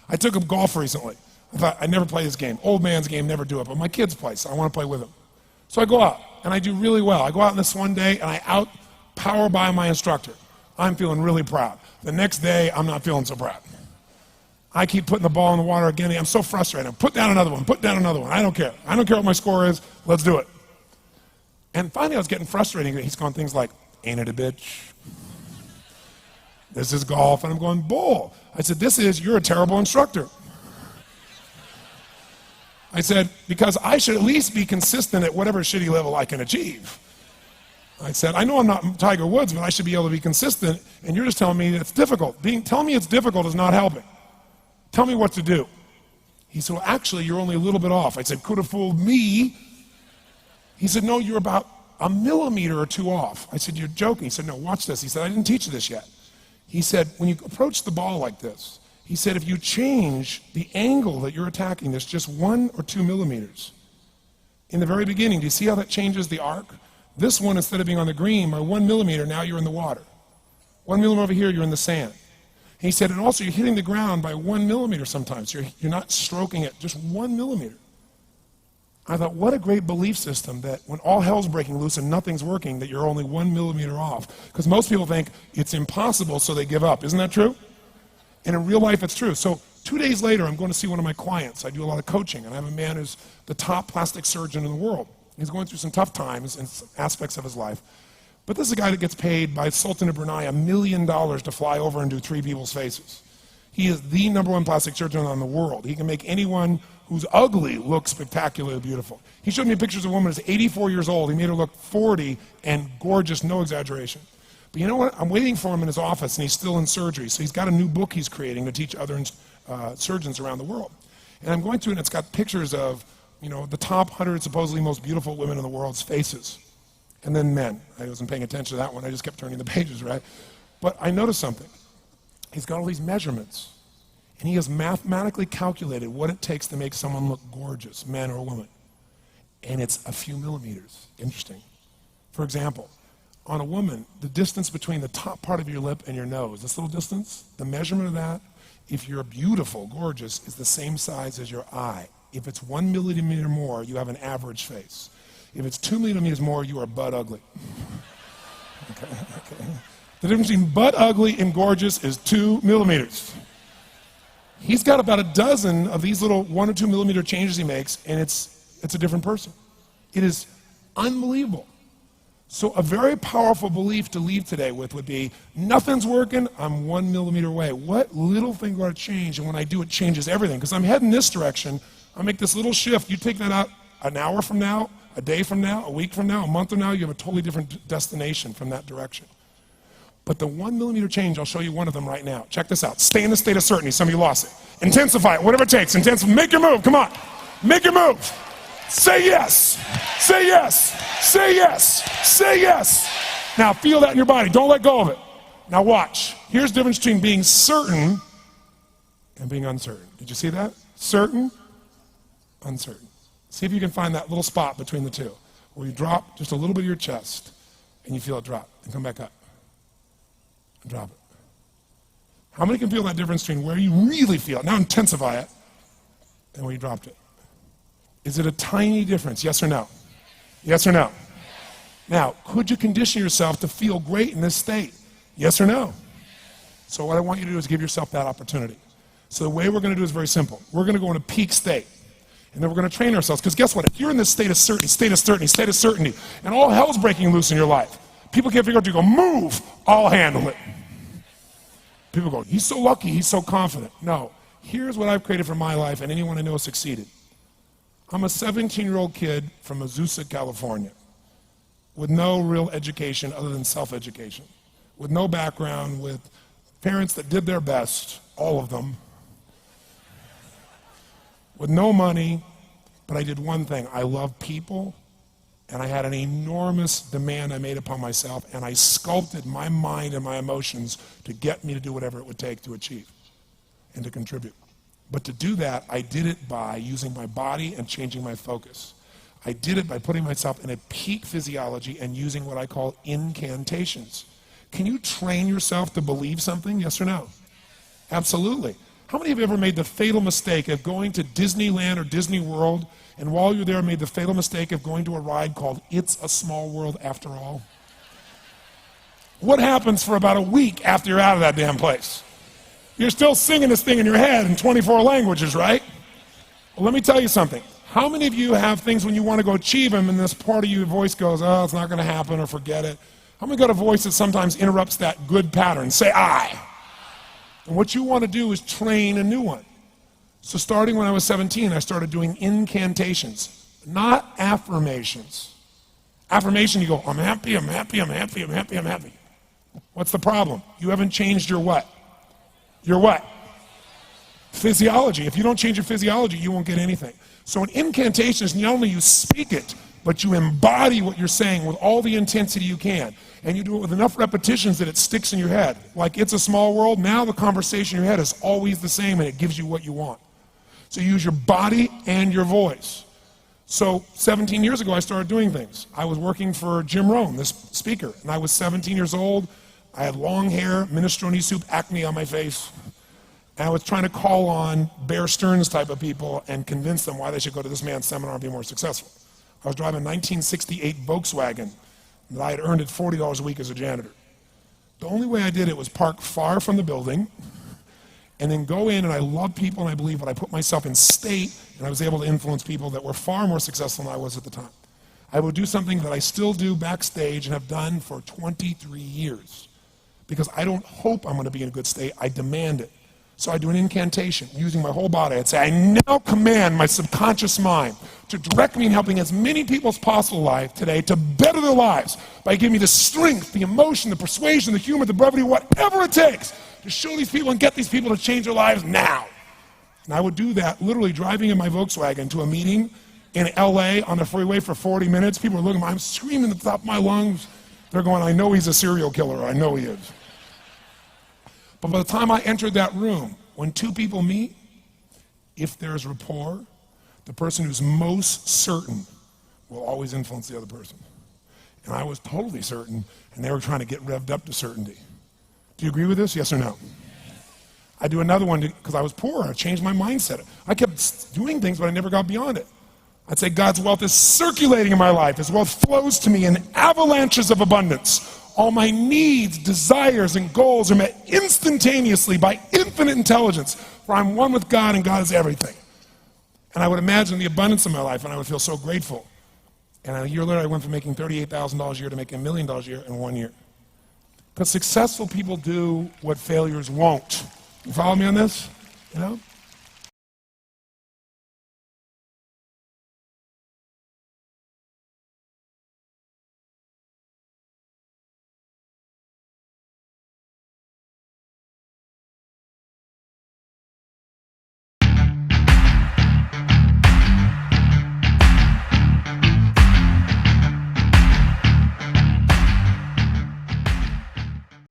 I took him golf recently. I thought, I'd never play this game. Old man's game, never do it, but my kids play, so I want to play with them. So I go out, and I do really well. I go out on this one day, and I out-power by my instructor. I'm feeling really proud. The next day, I'm not feeling so proud. I keep putting the ball in the water again. I'm so frustrated. Put down another one, put down another one. I don't care. I don't care what my score is. Let's do it. And finally, I was getting frustrated. He's going things like, ain't it a bitch? This is golf. And I'm going, bull. I said, you're a terrible instructor. I said, because I should at least be consistent at whatever shitty level I can achieve. I said, I know I'm not Tiger Woods, but I should be able to be consistent, and you're just telling me it's difficult. Telling me it's difficult is not helping. Tell me what to do. He said, well, actually, you're only a little bit off. I said, could have fooled me. He said, no, you're about a millimeter or two off. I said, you're joking. He said, no, watch this. He said, I didn't teach you this yet. He said, when you approach the ball like this, he said, if you change the angle that you're attacking this just 1 or 2 millimeters, in the very beginning, do you see how that changes the arc? This one, instead of being on the green, by 1 millimeter, now you're in the water. 1 millimeter over here, you're in the sand. He said, and also you're hitting the ground by 1 millimeter sometimes. You're not stroking it, just 1 millimeter. I thought, what a great belief system that when all hell's breaking loose and nothing's working, that you're only 1 millimeter off. Because most people think it's impossible, so they give up. Isn't that true? And in real life, it's true. So 2 days later, I'm going to see one of my clients. I do a lot of coaching, and I have a man who's the top plastic surgeon in the world. He's going through some tough times in aspects of his life. But this is a guy that gets paid by Sultan of Brunei $1 million to fly over and do 3 people's faces. He is the #1 plastic surgeon in the world. He can make anyone who's ugly look spectacularly beautiful. He showed me pictures of a woman who's 84 years old. He made her look 40 and gorgeous, no exaggeration. But you know what? I'm waiting for him in his office, and he's still in surgery. So he's got a new book he's creating to teach other surgeons around the world. And I'm going through it, and it's got pictures of the top 100 supposedly most beautiful women in the world's faces. And then men. I wasn't paying attention to that one. I just kept turning the pages, right? But I noticed something. He's got all these measurements. And he has mathematically calculated what it takes to make someone look gorgeous, man or woman. And it's a few millimeters. Interesting. For example, on a woman, the distance between the top part of your lip and your nose, this little distance, the measurement of that, if you're beautiful, gorgeous, is the same size as your eye. If it's 1 millimeter more, you have an average face. If it's 2 millimeters more, you are butt ugly. Okay. The difference between butt ugly and gorgeous is 2 millimeters. He's got about a dozen of these little 1 or 2 millimeter changes he makes, and it's a different person. It is unbelievable. So a very powerful belief to leave today with would be, nothing's working, I'm 1 millimeter away. What little thing do I change? And when I do, it changes everything. Because I'm heading this direction, I make this little shift. You take that out an hour from now, a day from now, a week from now, a month from now, you have a totally different destination from that direction. But the 1 millimeter change, I'll show you one of them right now. Check this out. Stay in the state of certainty. Some of you lost it. Intensify it, whatever it takes. Make your move. Come on. Make your move. Say yes. Say yes. Say yes. Say yes. Now feel that in your body. Don't let go of it. Now watch. Here's the difference between being certain and being uncertain. Did you see that? Certain, uncertain. See if you can find that little spot between the two, where you drop just a little bit of your chest, and you feel it drop, and come back up, and drop it. How many can feel that difference between where you really feel it, now intensify it, and where you dropped it? Is it a tiny difference, yes or no? Yes or no? Now, could you condition yourself to feel great in this state? Yes or no? So what I want you to do is give yourself that opportunity. So the way we're going to do is very simple. We're going to go in a peak state. And then we're going to train ourselves. Because guess what? If you're in this state of certainty, and all hell's breaking loose in your life, people can't figure out, you go, move, I'll handle it. People go, he's so lucky, he's so confident. No, here's what I've created for my life, and anyone I know has succeeded. I'm a 17-year-old kid from Azusa, California, with no real education other than self-education, with no background, with parents that did their best, all of them, with no money, but I did one thing. I love people, and I had an enormous demand I made upon myself, and I sculpted my mind and my emotions to get me to do whatever it would take to achieve and to contribute. But to do that, I did it by using my body and changing my focus. I did it by putting myself in a peak physiology and using what I call incantations. Can you train yourself to believe something, yes or no? Absolutely. How many of you ever made the fatal mistake of going to Disneyland or Disney World, and while you're there made the fatal mistake of going to a ride called It's a Small World After All? What happens for about a week after you're out of that damn place? You're still singing this thing in your head in 24 languages, right? Well, let me tell you something. How many of you have things when you want to go achieve them and this part of your voice goes, oh, it's not going to happen, or forget it? How many got a voice that sometimes interrupts that good pattern? Say I. And what you want to do is train a new one. So starting when I was 17, I started doing incantations, not affirmations. Affirmation, you go, I'm happy, I'm happy, I'm happy, I'm happy, I'm happy. What's the problem? You haven't changed your what? Your what? Physiology. If you don't change your physiology, you won't get anything. So an incantation is not only you speak it, but you embody what you're saying with all the intensity you can. And you do it with enough repetitions that it sticks in your head. Like It's a Small World, now the conversation in your head is always the same and it gives you what you want. So you use your body and your voice. So 17 years ago, I started doing things. I was working for Jim Rohn, this speaker, and I was 17 years old. I had long hair, minestrone soup, acne on my face. And I was trying to call on Bear Stearns type of people and convince them why they should go to this man's seminar and be more successful. I was driving a 1968 Volkswagen that I had earned at $40 a week as a janitor. The only way I did it was park far from the building and then go in, and I love people and I believe, but I put myself in state and I was able to influence people that were far more successful than I was at the time. I would do something that I still do backstage and have done for 23 years because I don't hope I'm going to be in a good state, I demand it. So I do an incantation using my whole body. I'd say, I now command my subconscious mind to direct me in helping as many people as possible alive today to better their lives by giving me the strength, the emotion, the persuasion, the humor, the brevity, whatever it takes to show these people and get these people to change their lives now. And I would do that literally driving in my Volkswagen to a meeting in LA on the freeway for 40 minutes. People are looking at me, I'm screaming at the top of my lungs. They're going, I know he's a serial killer, I know he is. But by the time I entered that room, when two people meet, if there's rapport, the person who's most certain will always influence the other person. And I was totally certain, and they were trying to get revved up to certainty. Do you agree with this, yes or no? I do another one because I was poor. I changed my mindset. I kept doing things, but I never got beyond it. I'd say God's wealth is circulating in my life. His wealth flows to me in avalanches of abundance. All my needs, desires, and goals are met instantaneously by infinite intelligence, for I'm one with God and God is everything. And I would imagine the abundance of my life, and I would feel so grateful. And a year later, I went from making $38,000 a year to making $1 million a year in 1 year. Because successful people do what failures won't. You follow me on this? You know?